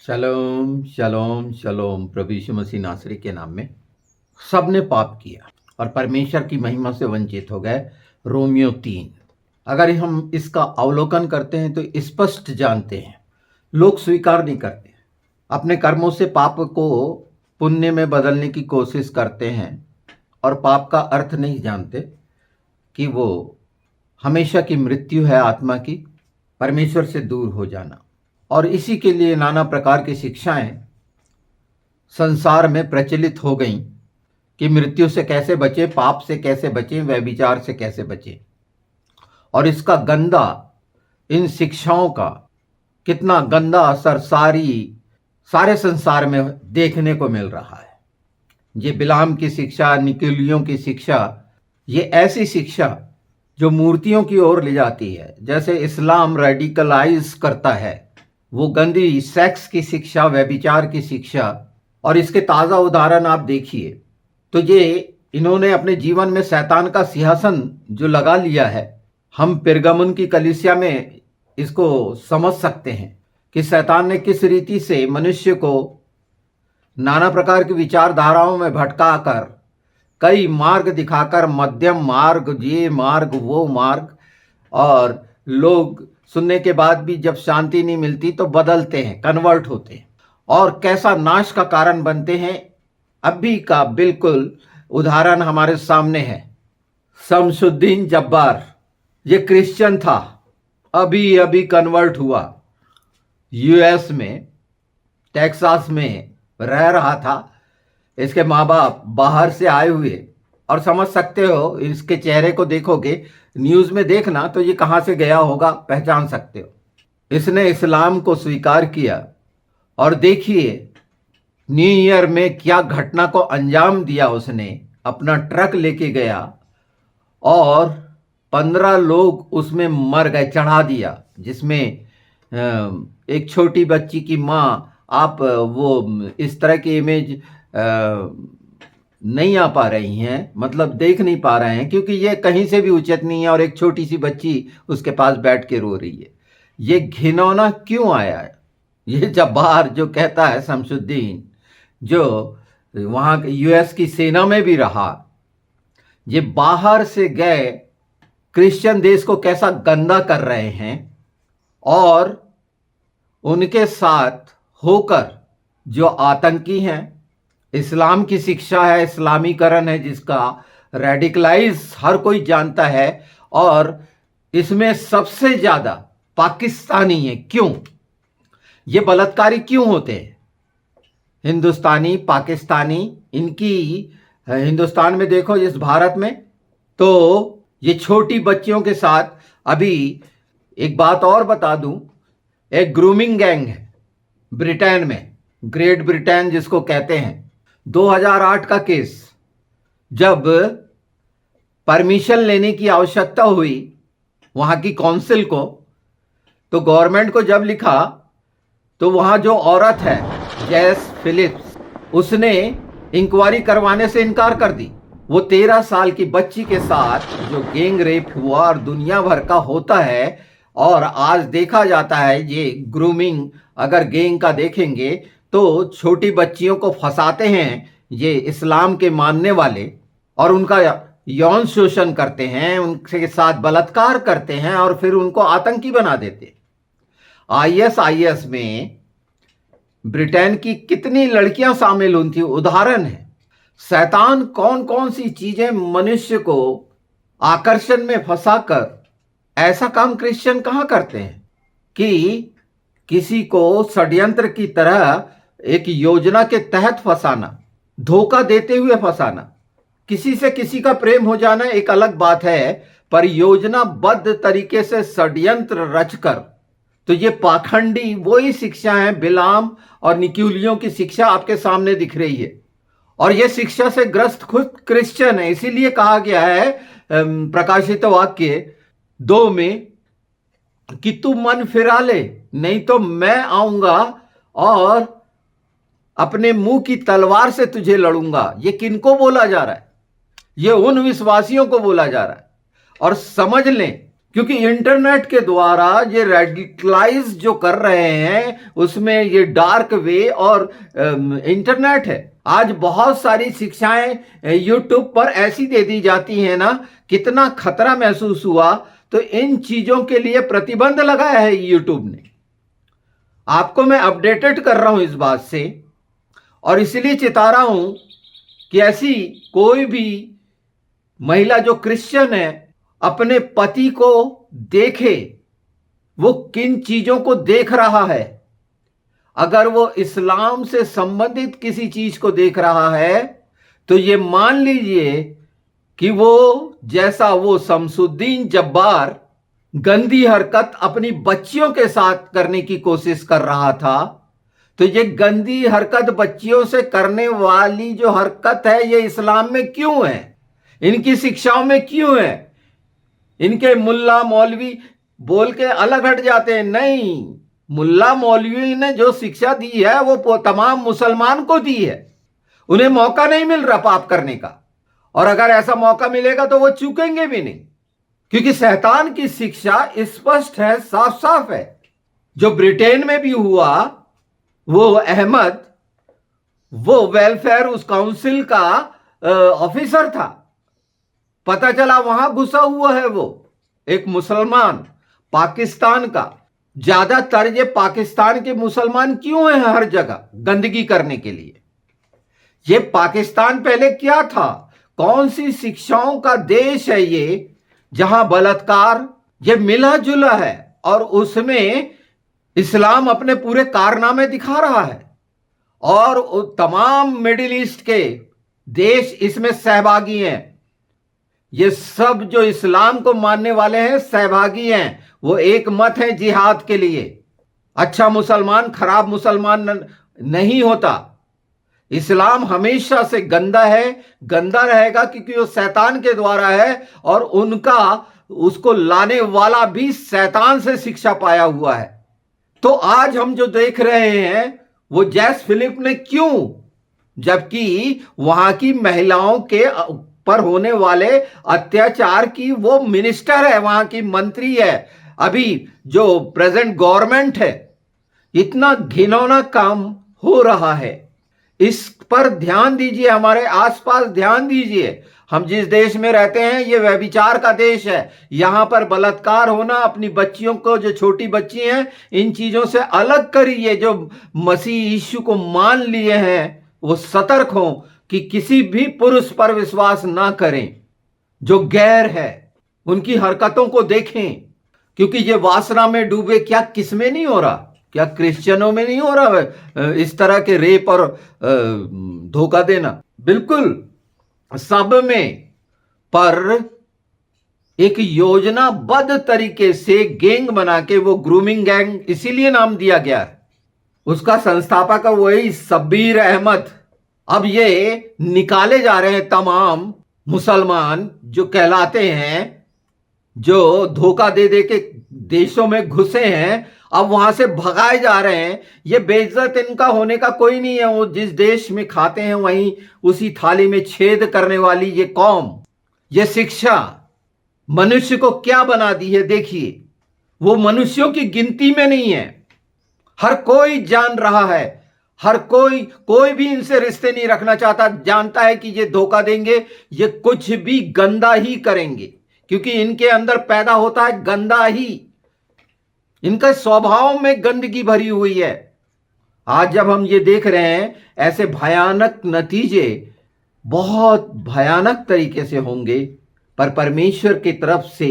शलोम शलोम शलोम। प्रभु यीशु मसीह नासरी के नाम में सब ने पाप किया और परमेश्वर की महिमा से वंचित हो गए। रोमियो 3। अगर हम इसका अवलोकन करते हैं तो स्पष्ट जानते हैं, लोग स्वीकार नहीं करते, अपने कर्मों से पाप को पुण्य में बदलने की कोशिश करते हैं और पाप का अर्थ नहीं जानते कि वो हमेशा की मृत्यु है, आत्मा की, परमेश्वर से दूर हो जाना। और इसी के लिए नाना प्रकार की शिक्षाएं संसार में प्रचलित हो गईं कि मृत्यु से कैसे बचें, पाप से कैसे बचें, व्यभिचार से कैसे बचें। और इसका गंदा, इन शिक्षाओं का कितना गंदा असर सारे संसार में देखने को मिल रहा है। ये बिलाम की शिक्षा, निकोलियों की शिक्षा, ये ऐसी शिक्षा जो मूर्तियों की ओर ले जाती है, जैसे इस्लाम रेडिकलाइज करता है। वो गंदी सेक्स की शिक्षा, व्यभिचार की शिक्षा। और इसके ताज़ा उदाहरण आप देखिए तो ये इन्होंने अपने जीवन में शैतान का सिंहासन जो लगा लिया है। हम पिरगमुन की कलीसिया में इसको समझ सकते हैं कि शैतान ने किस रीति से मनुष्य को नाना प्रकार की विचारधाराओं में भटकाकर, कई मार्ग दिखाकर, मध्यम मार्ग, ये मार्ग, वो मार्ग, और लोग सुनने के बाद भी जब शांति नहीं मिलती तो बदलते हैं, कन्वर्ट होते हैं और कैसा नाश का कारण बनते हैं। अभी का बिल्कुल उदाहरण हमारे सामने है। शमसुद्दीन जब्बार, ये क्रिश्चियन था, अभी अभी कन्वर्ट हुआ, यूएस में टेक्सास में रह रहा था। इसके माँ बाप बाहर से आए हुए, और समझ सकते हो, इसके चेहरे को देखोगे, न्यूज़ में देखना तो ये कहाँ से गया होगा, पहचान सकते हो। इसने इस्लाम को स्वीकार किया और देखिए न्यू ईयर में क्या घटना को अंजाम दिया। उसने अपना ट्रक लेके गया और 15 लोग उसमें मर गए, चढ़ा दिया, जिसमें एक छोटी बच्ची की माँ। आप वो इस तरह की इमेज नहीं आ पा रही हैं, मतलब देख नहीं पा रहे हैं, क्योंकि ये कहीं से भी उचित नहीं है। और एक छोटी सी बच्ची उसके पास बैठ के रो रही है। ये घिनौना क्यों आया है? ये जब्बार जो कहता है, शमसुद्दीन, जो वहाँ यूएस की सेना में भी रहा, ये बाहर से गए क्रिश्चियन देश को कैसा गंदा कर रहे हैं। और उनके साथ होकर जो आतंकी हैं, इस्लाम की शिक्षा है, इस्लामीकरण है, जिसका रेडिकलाइज हर कोई जानता है। और इसमें सबसे ज़्यादा पाकिस्तानी है। क्यों ये बलात्कारी क्यों होते हैं? हिंदुस्तानी, पाकिस्तानी, इनकी हिंदुस्तान में देखो, इस भारत में तो ये छोटी बच्चियों के साथ। अभी एक बात और बता दूं, एक ग्रूमिंग गैंग है ब्रिटेन में, ग्रेट ब्रिटेन जिसको कहते हैं। 2008 का केस, जब परमिशन लेने की आवश्यकता हुई वहाँ की काउंसिल को, तो गवर्नमेंट को जब लिखा तो वहाँ जो औरत है जेस फिलिप्स, उसने इंक्वायरी करवाने से इनकार कर दी। वो 13 साल की बच्ची के साथ जो गैंग रेप हुआ और दुनिया भर का होता है, और आज देखा जाता है ये ग्रूमिंग, अगर गैंग का देखेंगे तो छोटी बच्चियों को फंसाते हैं ये इस्लाम के मानने वाले, और उनका यौन शोषण करते हैं, उनके साथ बलात्कार करते हैं और फिर उनको आतंकी बना देते। आईएसआईएस में ब्रिटेन की कितनी लड़कियां शामिल हुई थी, उदाहरण है। शैतान कौन कौन सी चीजें मनुष्य को आकर्षण में फंसाकर, ऐसा काम क्रिश्चियन कहां करते हैं कि किसी को षड्यंत्र की तरह एक योजना के तहत फंसाना, धोखा देते हुए फंसाना। किसी से किसी का प्रेम हो जाना एक अलग बात है, पर योजनाबद्ध तरीके से षड्यंत्र रचकर, तो ये पाखंडी वही शिक्षा है। बिलाम और निकोलियों की शिक्षा आपके सामने दिख रही है, और ये शिक्षा से ग्रस्त खुद क्रिश्चियन है। इसीलिए कहा गया है प्रकाशित वाक्य 2 में कि तू मन फिरा ले, नहीं तो मैं आऊंगा और अपने मुंह की तलवार से तुझे लड़ूंगा। ये किनको बोला जा रहा है? ये उन विश्वासियों को बोला जा रहा है। और समझ लें क्योंकि इंटरनेट के द्वारा ये रेडिकलाइज जो कर रहे हैं उसमें ये डार्क वे और इंटरनेट है। आज बहुत सारी शिक्षाएं यूट्यूब पर ऐसी दे दी जाती हैं ना, कितना खतरा महसूस हुआ। तो इन चीजों के लिए प्रतिबंध लगाया है यूट्यूब ने। आपको मैं अपडेटेड कर रहा हूं इस बात से, और इसलिए चिता रहा हूं कि ऐसी कोई भी महिला जो क्रिश्चियन है अपने पति को देखे, वो किन चीजों को देख रहा है। अगर वो इस्लाम से संबंधित किसी चीज को देख रहा है तो ये मान लीजिए कि वो जैसा वो शमसुद्दीन जब्बार गंदी हरकत अपनी बच्चियों के साथ करने की कोशिश कर रहा था, तो ये गंदी हरकत बच्चियों से करने वाली जो हरकत है ये इस्लाम में क्यों है, इनकी शिक्षाओं में क्यों है। इनके मुल्ला मौलवी बोल के अलग हट जाते हैं। नहीं, मुल्ला मौलवी ने जो शिक्षा दी है वो तमाम मुसलमान को दी है। उन्हें मौका नहीं मिल रहा पाप करने का, और अगर ऐसा मौका मिलेगा तो वो चूकेंगे भी नहीं, क्योंकि शैतान की शिक्षा स्पष्ट है, साफ साफ है। जो ब्रिटेन में भी हुआ, वो अहमद, वो वेलफेयर उस काउंसिल का ऑफिसर था। पता चला वहां घुसा हुआ है वो एक मुसलमान पाकिस्तान का। ज्यादातर ये पाकिस्तान के मुसलमान क्यों हैं हर जगह गंदगी करने के लिए। ये पाकिस्तान पहले क्या था, कौन सी शिक्षाओं का देश है ये, जहां बलात्कार ये मिला जुला है, और उसमें इस्लाम अपने पूरे कारनामे दिखा रहा है, और तमाम मिडिल ईस्ट के देश इसमें सहभागी हैं। ये सब जो इस्लाम को मानने वाले हैं सहभागी हैं, वो एक मत है जिहाद के लिए। अच्छा मुसलमान खराब मुसलमान नहीं होता। इस्लाम हमेशा से गंदा है, गंदा रहेगा, क्योंकि वो शैतान के द्वारा है, और उनका उसको लाने वाला भी शैतान से शिक्षा पाया हुआ है। तो आज हम जो देख रहे हैं वो जैस फिलिप ने क्यों, जबकि वहां की महिलाओं के पर होने वाले अत्याचार की वो मिनिस्टर है, वहां की मंत्री है, अभी जो प्रेजेंट गवर्नमेंट है, इतना घिनौना काम हो रहा है। इस पर ध्यान दीजिए, हमारे आसपास ध्यान दीजिए। हम जिस देश में रहते हैं ये व्यभिचार का देश है। यहां पर बलात्कार होना, अपनी बच्चियों को, जो छोटी बच्ची हैं, इन चीजों से अलग करिए। जो मसीह यीशु को मान लिए हैं वो सतर्क हों कि किसी भी पुरुष पर विश्वास ना करें जो गैर है। उनकी हरकतों को देखें, क्योंकि ये वासना में डूबे। क्या किसमें नहीं हो रहा, क्या क्रिश्चियनों में नहीं हो रहा इस तरह के रेप और धोखा देना? बिल्कुल सब में, पर एक योजनाबद्ध तरीके से गैंग बना के, वो ग्रूमिंग गैंग इसीलिए नाम दिया गया है। उसका संस्थापक वही शब्बीर अहमद। अब ये निकाले जा रहे हैं तमाम मुसलमान जो कहलाते हैं, जो धोखा दे दे के देशों में घुसे हैं, अब वहां से भगाए जा रहे हैं। ये बेइज्जत इनका होने का कोई नहीं है। वो जिस देश में खाते हैं वहीं उसी थाली में छेद करने वाली ये कौम, ये शिक्षा मनुष्य को क्या बना दी है देखिए। वो मनुष्यों की गिनती में नहीं है। हर कोई जान रहा है, हर कोई भी इनसे रिश्ते नहीं रखना चाहता। जानता है कि ये धोखा देंगे, ये कुछ भी गंदा ही करेंगे, क्योंकि इनके अंदर पैदा होता है गंदा ही। इनका स्वभाव में गंदगी भरी हुई है। आज जब हम ये देख रहे हैं, ऐसे भयानक नतीजे बहुत भयानक तरीके से होंगे, पर परमेश्वर की तरफ से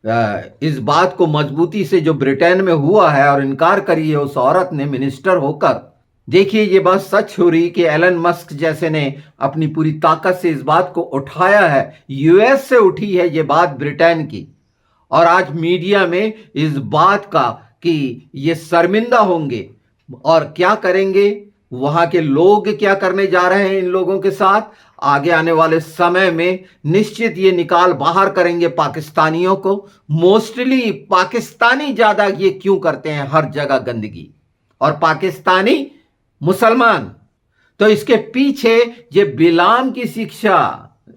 इस बात को मजबूती से, जो ब्रिटेन में हुआ है और इनकार करी है उस औरत ने मिनिस्टर होकर, देखिए ये बात सच हो रही कि एलन मस्क जैसे ने अपनी पूरी ताकत से इस बात को उठाया है। यूएस से उठी है ये बात ब्रिटेन की, और आज मीडिया में इस बात का कि ये शर्मिंदा होंगे। और क्या करेंगे वहां के लोग, क्या करने जा रहे हैं इन लोगों के साथ, आगे आने वाले समय में निश्चित ये निकाल बाहर करेंगे पाकिस्तानियों को। मोस्टली पाकिस्तानी ज्यादा ये क्यों करते हैं हर जगह गंदगी, और पाकिस्तानी मुसलमान। तो इसके पीछे ये बिलाम की शिक्षा,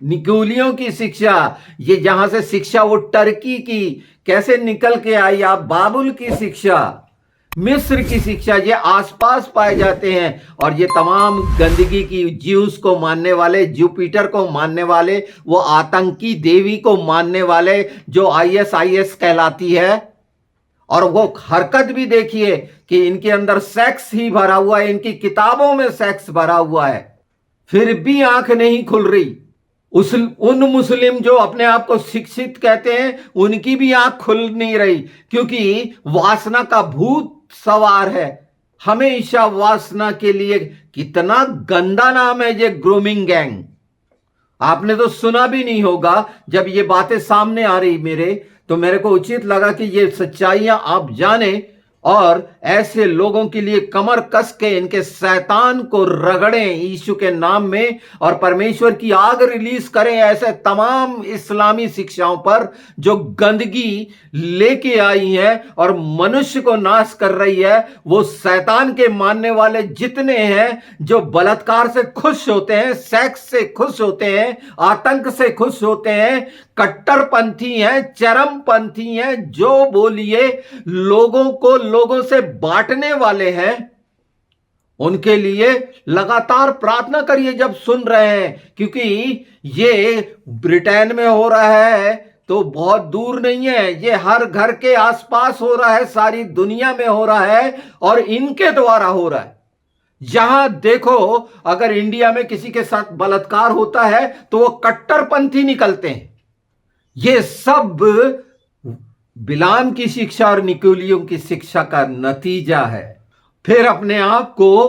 निकोलियों की शिक्षा, ये जहां से शिक्षा वो टर्की की कैसे निकल के आई, आप बाबुल की शिक्षा, मिस्र की शिक्षा, ये आसपास पाए जाते हैं। और ये तमाम गंदगी की, ज्यूस को मानने वाले, जुपिटर को मानने वाले, वो आतंकी देवी को मानने वाले जो ISIS कहलाती है, और वो हरकत भी देखिए कि इनके अंदर सेक्स ही भरा हुआ है, इनकी किताबों में सेक्स भरा हुआ है, फिर भी आंख नहीं खुल रही। उन मुस्लिम जो अपने आप को शिक्षित कहते हैं, उनकी भी आंख खुल नहीं रही, क्योंकि वासना का भूत सवार है हमेशा वासना के लिए। कितना गंदा नाम है ये, ग्रूमिंग गैंग। आपने तो सुना भी नहीं होगा। जब ये बातें सामने आ रही तो मेरे को उचित लगा कि ये सच्चाइयां आप जाने और ऐसे लोगों के लिए कमर कस के इनके शैतान को रगड़ें यीशु के नाम में, और परमेश्वर की आग रिलीज करें ऐसे तमाम इस्लामी शिक्षाओं पर जो गंदगी लेके आई है और मनुष्य को नाश कर रही है। वो शैतान के मानने वाले जितने हैं, जो बलात्कार से खुश होते हैं, सेक्स से खुश होते हैं, आतंक से खुश होते हैं, कट्टरपंथी हैं, चरमपंथी हैं, जो बोलिए लोगों को लोगों से बांटने वाले हैं, उनके लिए लगातार प्रार्थना करिए जब सुन रहे हैं। क्योंकि ये ब्रिटेन में हो रहा है तो बहुत दूर नहीं है, ये हर घर के आसपास हो रहा है, सारी दुनिया में हो रहा है और इनके द्वारा हो रहा है। जहां देखो, अगर इंडिया में किसी के साथ बलात्कार होता है तो वो कट्टरपंथी निकलते हैं। ये सब बिलाम की शिक्षा और निकोलियों की शिक्षा का नतीजा है। फिर अपने आप को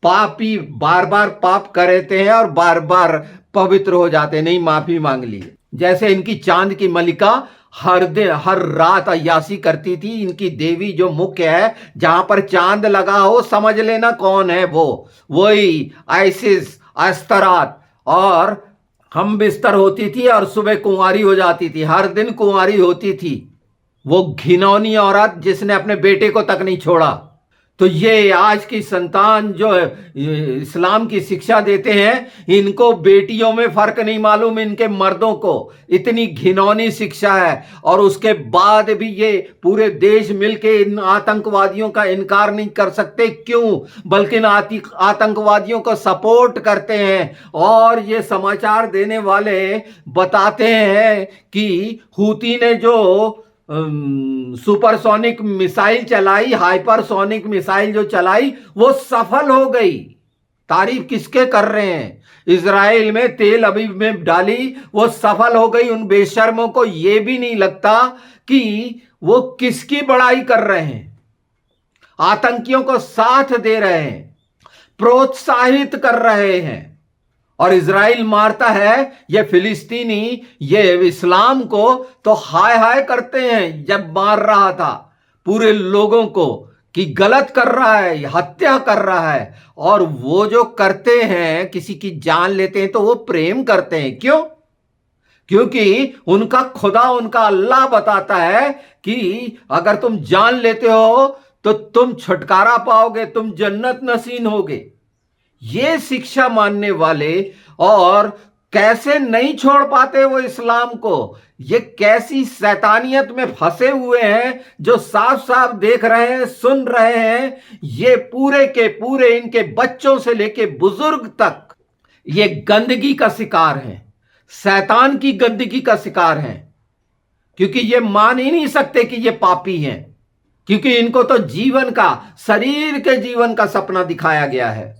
पापी बार बार पाप करते हैं और बार बार पवित्र हो जाते हैं, नहीं माफी मांग ली। जैसे इनकी चांद की मलिका हर दिन हर रात अय्यासी करती थी। इनकी देवी जो मुख्य है, जहां पर चांद लगा हो समझ लेना कौन है वो, वही आइसिस अस्तरात। और हम बिस्तर होती थी और सुबह कुंवारी हो जाती थी, हर दिन कुंवारी होती थी। वो घिनौनी औरत जिसने अपने बेटे को तक नहीं छोड़ा। तो ये आज की संतान जो इस्लाम की शिक्षा देते हैं, इनको बेटियों में फर्क नहीं मालूम, इनके मर्दों को। इतनी घिनौनी शिक्षा है। और उसके बाद भी ये पूरे देश मिलके इन आतंकवादियों का इनकार नहीं कर सकते। क्यों? बल्कि आतंकवादियों को सपोर्ट करते हैं। और ये समाचार देने वाले बताते हैं कि हूती ने जो सुपरसोनिक मिसाइल चलाई, हाइपरसोनिक मिसाइल जो चलाई, वो सफल हो गई। तारीफ किसके कर रहे हैं? इजराइल में तेल अवीव में डाली, वो सफल हो गई। उन बेशर्मों को यह भी नहीं लगता कि वो किसकी बड़ाई कर रहे हैं। आतंकियों को साथ दे रहे हैं, प्रोत्साहित कर रहे हैं। और इजराइल मारता है, ये फिलिस्तीनी, ये इस्लाम को तो हाय हाय करते हैं। जब मार रहा था पूरे लोगों को कि गलत कर रहा है, हत्या कर रहा है। और वो जो करते हैं, किसी की जान लेते हैं, तो वो प्रेम करते हैं। क्यों? क्योंकि उनका खुदा, उनका अल्लाह बताता है कि अगर तुम जान लेते हो तो तुम छुटकारा पाओगे, तुम जन्नत नसीब होगे। ये शिक्षा मानने वाले और कैसे नहीं छोड़ पाते वो इस्लाम को। ये कैसी शैतानियत में फंसे हुए हैं जो साफ साफ देख रहे हैं, सुन रहे हैं। ये पूरे के पूरे इनके बच्चों से लेके बुजुर्ग तक ये गंदगी का शिकार हैं, शैतान की गंदगी का शिकार हैं। क्योंकि ये मान ही नहीं सकते कि ये पापी हैं, क्योंकि इनको तो जीवन का, शरीर के जीवन का सपना दिखाया गया है।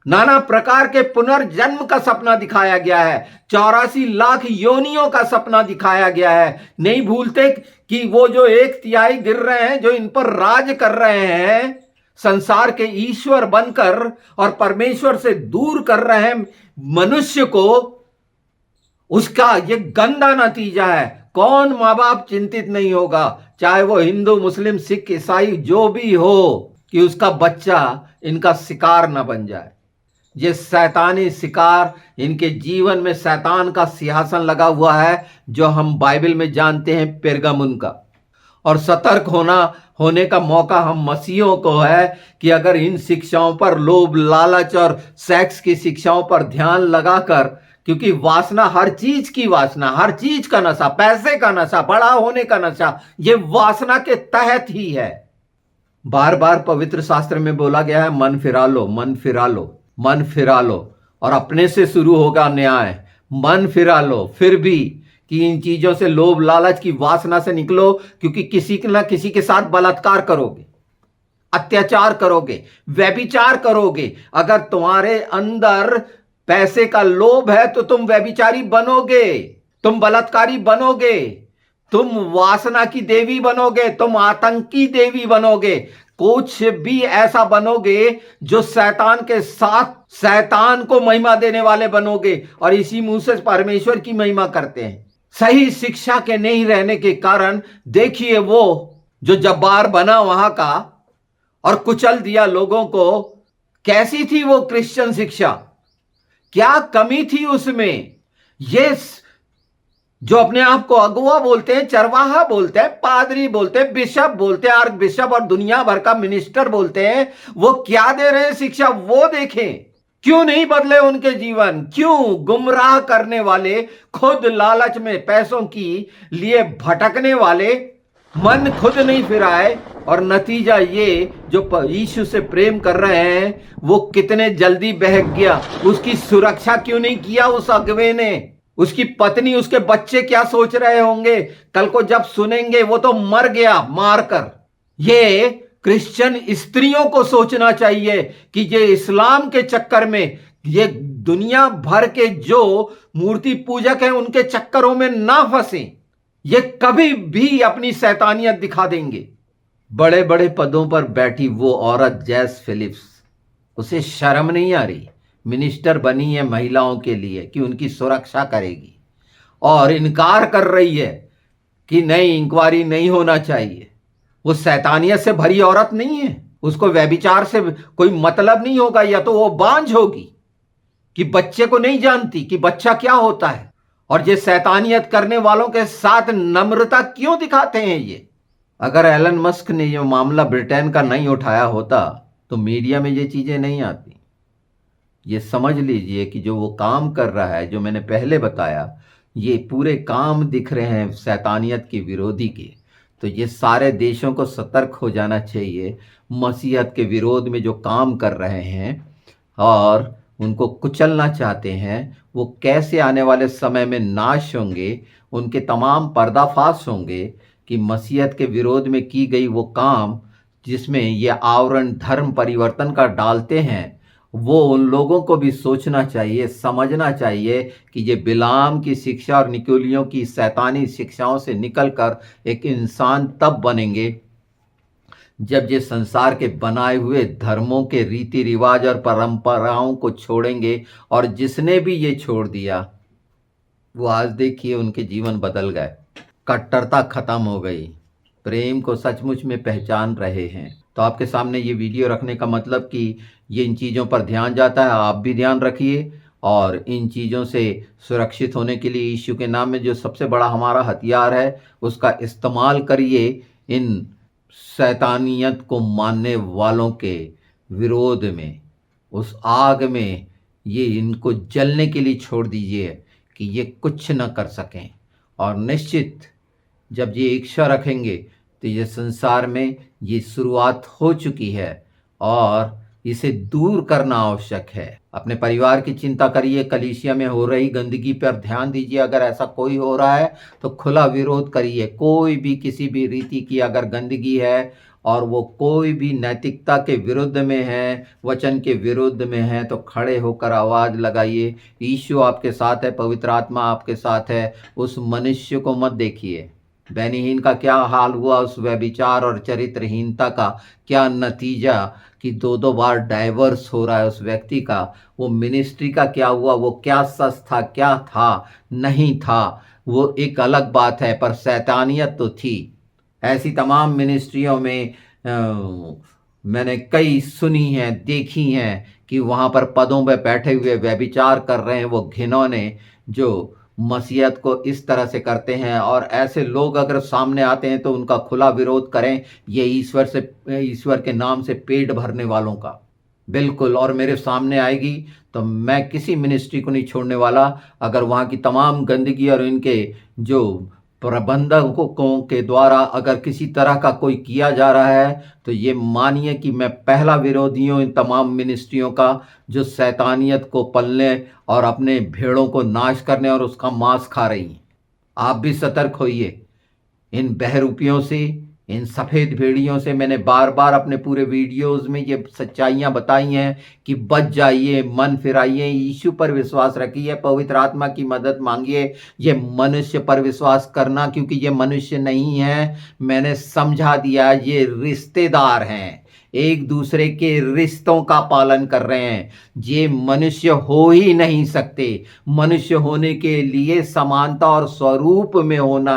नाना प्रकार के पुनर्जन्म का सपना दिखाया गया है। 84 लाख योनियों का सपना दिखाया गया है। नहीं भूलते कि वो जो 1/3 गिर रहे हैं, जो इन पर राज कर रहे हैं, संसार के ईश्वर बनकर और परमेश्वर से दूर कर रहे हैं मनुष्य को, उसका ये गंदा नतीजा है। कौन माँ बाप चिंतित नहीं होगा, चाहे वो हिंदू, मुस्लिम, सिख, ईसाई जो भी हो, कि उसका बच्चा इनका शिकार ना बन जाए। ये शैतानी शिकार, इनके जीवन में शैतान का सिंहासन लगा हुआ है, जो हम बाइबल में जानते हैं पेरगामुन का। और सतर्क होने का मौका हम मसीहों को है कि अगर इन शिक्षाओं पर, लोभ, लालच और सेक्स की शिक्षाओं पर ध्यान लगाकर क्योंकि वासना, हर चीज की वासना, हर चीज का नशा, पैसे का नशा, बड़ा होने का नशा, ये वासना के तहत ही है। बार बार पवित्र शास्त्र में बोला गया है, मन फिरा लो, मन फिरा लो, मन फिरा लो, और अपने से शुरू होगा न्याय। मन फिरा लो फिर भी, कि इन चीजों से, लोभ लालच की वासना से निकलो, क्योंकि किसी न किसी के साथ बलात्कार करोगे, अत्याचार करोगे, व्यभिचार करोगे। अगर तुम्हारे अंदर पैसे का लोभ है तो तुम व्यभिचारी बनोगे, तुम बलात्कारी बनोगे, तुम वासना की देवी बनोगे, तुम आतंकी देवी बनोगे, कुछ भी ऐसा बनोगे जो शैतान के साथ शैतान को महिमा देने वाले बनोगे। और इसी मुंह से परमेश्वर की महिमा करते हैं। सही शिक्षा के नहीं रहने के कारण देखिए, वो जो जब्बार बना वहां का और कुचल दिया लोगों को, कैसी थी वो क्रिश्चियन शिक्षा, क्या कमी थी उसमें। ये जो अपने आप को अगुवा बोलते हैं, चरवाहा बोलते हैं, पादरी बोलते हैं, बिशप बोलते हैं, आर्क बिशप और दुनिया भर का मिनिस्टर बोलते हैं, वो क्या दे रहे हैं शिक्षा, वो देखें। क्यों नहीं बदले उनके जीवन, क्यों गुमराह करने वाले, खुद लालच में पैसों की लिए भटकने वाले, मन खुद नहीं फिराए, और नतीजा ये, जो यीशु से प्रेम कर रहे हैं वो कितने जल्दी बहक गया। उसकी सुरक्षा क्यों नहीं किया उस अगवे ने। उसकी पत्नी, उसके बच्चे क्या सोच रहे होंगे कल को जब सुनेंगे वो तो मर गया मारकर। ये क्रिश्चियन स्त्रियों को सोचना चाहिए कि ये इस्लाम के चक्कर में, ये दुनिया भर के जो मूर्ति पूजक हैं उनके चक्करों में ना फंसे। ये कभी भी अपनी शैतानियत दिखा देंगे। बड़े बड़े पदों पर बैठी वो औरत जैस फिलिप्स, उसे शर्म नहीं आ रही, मिनिस्टर बनी है महिलाओं के लिए कि उनकी सुरक्षा करेगी, और इनकार कर रही है कि नहीं, इंक्वायरी नहीं होना चाहिए। वो शैतानियत से भरी औरत नहीं है, उसको व्यभिचार से कोई मतलब नहीं होगा, या तो वो बांझ होगी कि बच्चे को नहीं जानती कि बच्चा क्या होता है। और ये शैतानियत करने वालों के साथ नम्रता क्यों दिखाते हैं ये। अगर एलन मस्क ने ये मामला ब्रिटेन का नहीं उठाया होता तो मीडिया में ये चीजें नहीं आती। ये समझ लीजिए कि जो वो काम कर रहा है, जो मैंने पहले बताया, ये पूरे काम दिख रहे हैं शैतानियत के विरोधी के। तो ये सारे देशों को सतर्क हो जाना चाहिए, मसीहत के विरोध में जो काम कर रहे हैं और उनको कुचलना चाहते हैं, वो कैसे आने वाले समय में नाश होंगे, उनके तमाम पर्दाफाश होंगे कि मसीहत के विरोध में की गई वो काम, जिसमें ये आवरण धर्म परिवर्तन का डालते हैं, वो उन लोगों को भी सोचना चाहिए, समझना चाहिए कि ये बिलाम की शिक्षा और निकोलियों की शैतानी शिक्षाओं से निकलकर एक इंसान तब बनेंगे जब ये संसार के बनाए हुए धर्मों के रीति रिवाज और परंपराओं को छोड़ेंगे। और जिसने भी ये छोड़ दिया, वो आज देखिए उनके जीवन बदल गए, कट्टरता खत्म हो गई, प्रेम को सचमुच में पहचान रहे हैं। तो आपके सामने ये वीडियो रखने का मतलब कि ये इन चीज़ों पर ध्यान जाता है, आप भी ध्यान रखिए, और इन चीज़ों से सुरक्षित होने के लिए यीशु के नाम में जो सबसे बड़ा हमारा हथियार है उसका इस्तेमाल करिए। इन शैतानियत को मानने वालों के विरोध में, उस आग में ये इनको जलने के लिए छोड़ दीजिए कि ये कुछ न कर सकें। और निश्चित जब ये इच्छा रखेंगे तो ये संसार में ये शुरुआत हो चुकी है और इसे दूर करना आवश्यक है। अपने परिवार की चिंता करिए, कलीसिया में हो रही गंदगी पर ध्यान दीजिए। अगर ऐसा कोई हो रहा है तो खुला विरोध करिए। कोई भी किसी भी रीति की अगर गंदगी है और वो कोई भी नैतिकता के विरुद्ध में है, वचन के विरुद्ध में है, तो खड़े होकर आवाज़ लगाइए। यीशु आपके साथ है, पवित्र आत्मा आपके साथ है। उस मनुष्य को मत देखिए। बैनीहीन का क्या हाल हुआ, उस व्यभिचार और चरित्रहीनता का क्या नतीजा कि दो बार डाइवर्स हो रहा है उस व्यक्ति का। वो मिनिस्ट्री का क्या हुआ, वो क्या सच था, क्या था, नहीं था, वो एक अलग बात है, पर शैतानियत तो थी। ऐसी तमाम मिनिस्ट्रियों में मैंने कई सुनी हैं, देखी हैं कि वहाँ पर पदों पे बैठे हुए व्यभिचार कर रहे हैं वो घिनौने, जो मसीहत को इस तरह से करते हैं। और ऐसे लोग अगर सामने आते हैं तो उनका खुला विरोध करें। ये ईश्वर के नाम से पेट भरने वालों का बिल्कुल, और मेरे सामने आएगी तो मैं किसी मिनिस्ट्री को नहीं छोड़ने वाला। अगर वहाँ की तमाम गंदगी और इनके जो प्रबंधकों के द्वारा अगर किसी तरह का कोई किया जा रहा है, तो ये मानिए कि मैं पहला विरोधी हूँ इन तमाम मिनिस्ट्रियों का, जो शैतानियत को पलने और अपने भेड़ों को नाश करने और उसका मांस खा रही हैं। आप भी सतर्क होइए इन बहरूपियों से, इन सफ़ेद भेड़ियों से। मैंने बार बार अपने पूरे वीडियोस में ये सच्चाइयाँ बताई हैं कि बच जाइए, मन फिराइए, यीशु पर विश्वास रखिए, पवित्र आत्मा की मदद मांगिए। ये मनुष्य पर विश्वास करना, क्योंकि ये मनुष्य नहीं है, मैंने समझा दिया, ये रिश्तेदार हैं, एक दूसरे के रिश्तों का पालन कर रहे हैं। ये मनुष्य हो ही नहीं सकते। मनुष्य होने के लिए समानता और स्वरूप में होना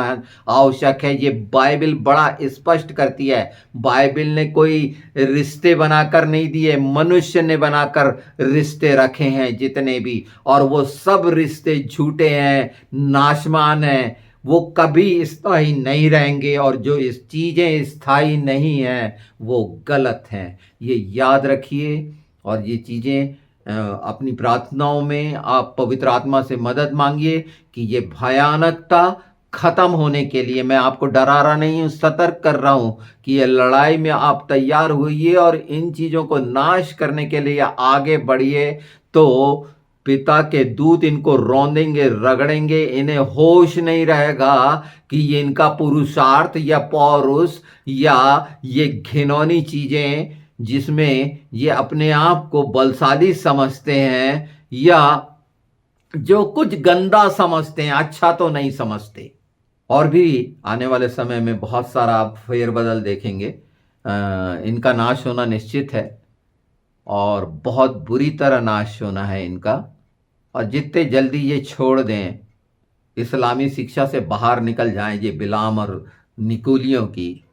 आवश्यक है। ये बाइबल बड़ा स्पष्ट करती है। बाइबल ने कोई रिश्ते बनाकर नहीं दिए, मनुष्य ने बनाकर रिश्ते रखे हैं जितने भी, और वो सब रिश्ते झूठे हैं, नाशवान हैं, वो कभी स्थायी नहीं रहेंगे, और जो इस चीज़ें स्थायी नहीं हैं वो गलत हैं। ये याद रखिए, और ये चीज़ें अपनी प्रार्थनाओं में आप पवित्र आत्मा से मदद मांगिए कि ये भयानकता खत्म होने के लिए। मैं आपको डरा रहा नहीं हूँ, सतर्क कर रहा हूँ कि ये लड़ाई में आप तैयार होइए और इन चीज़ों को नाश करने के लिए आगे बढ़िए। तो पिता के दूत इनको रौंदेंगे, रगड़ेंगे, इन्हें होश नहीं रहेगा कि ये इनका पुरुषार्थ या पौरुष या ये घिनौनी चीज़ें जिसमें ये अपने आप को बलशाली समझते हैं, या जो कुछ गंदा समझते हैं, अच्छा तो नहीं समझते। और भी आने वाले समय में बहुत सारा आप फेरबदल देखेंगे। इनका नाश होना निश्चित है, और बहुत बुरी तरह नाश होना है इनका। और जितने जल्दी ये छोड़ दें, इस्लामी शिक्षा से बाहर निकल जाएं, ये बिलाम और निकोलियों की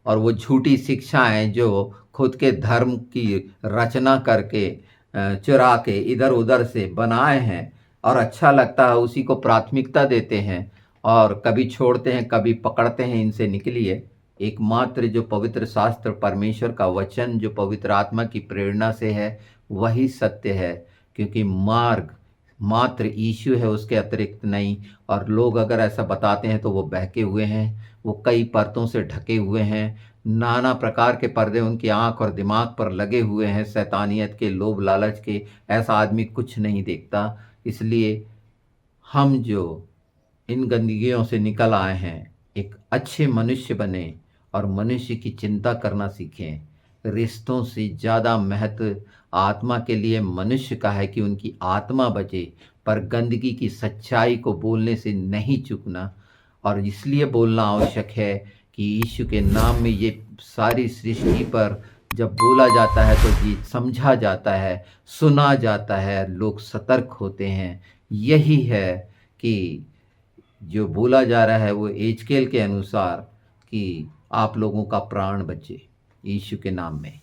और वो झूठी शिक्षाएं जो खुद के धर्म की रचना करके चुरा के इधर उधर से बनाए हैं, और अच्छा लगता है उसी को प्राथमिकता देते हैं, और कभी छोड़ते हैं कभी पकड़ते हैं। इनसे निकलिए। एकमात्र जो पवित्र शास्त्र, परमेश्वर का वचन जो पवित्र आत्मा की प्रेरणा से है, वही सत्य है, क्योंकि मार्ग मात्र यीशु है, उसके अतिरिक्त नहीं। और लोग अगर ऐसा बताते हैं तो वो बहके हुए हैं, वो कई परतों से ढके हुए हैं, नाना प्रकार के पर्दे उनकी आंख और दिमाग पर लगे हुए हैं, शैतानियत के, लोभ लालच के। ऐसा आदमी कुछ नहीं देखता। इसलिए हम जो इन गंदगियों से निकल आए हैं, एक अच्छे मनुष्य बने और मनुष्य की चिंता करना सीखें। रिश्तों से ज़्यादा महत्व आत्मा के लिए मनुष्य का है कि उनकी आत्मा बचे, पर गंदगी की सच्चाई को बोलने से नहीं चूकना। और इसलिए बोलना आवश्यक है कि यीशु के नाम में ये सारी सृष्टि पर जब बोला जाता है तो ये समझा जाता है, सुना जाता है, लोग सतर्क होते हैं। यही है कि जो बोला जा रहा है वो एजकेल के अनुसार कि आप लोगों का प्राण बचे, यीशु के नाम में।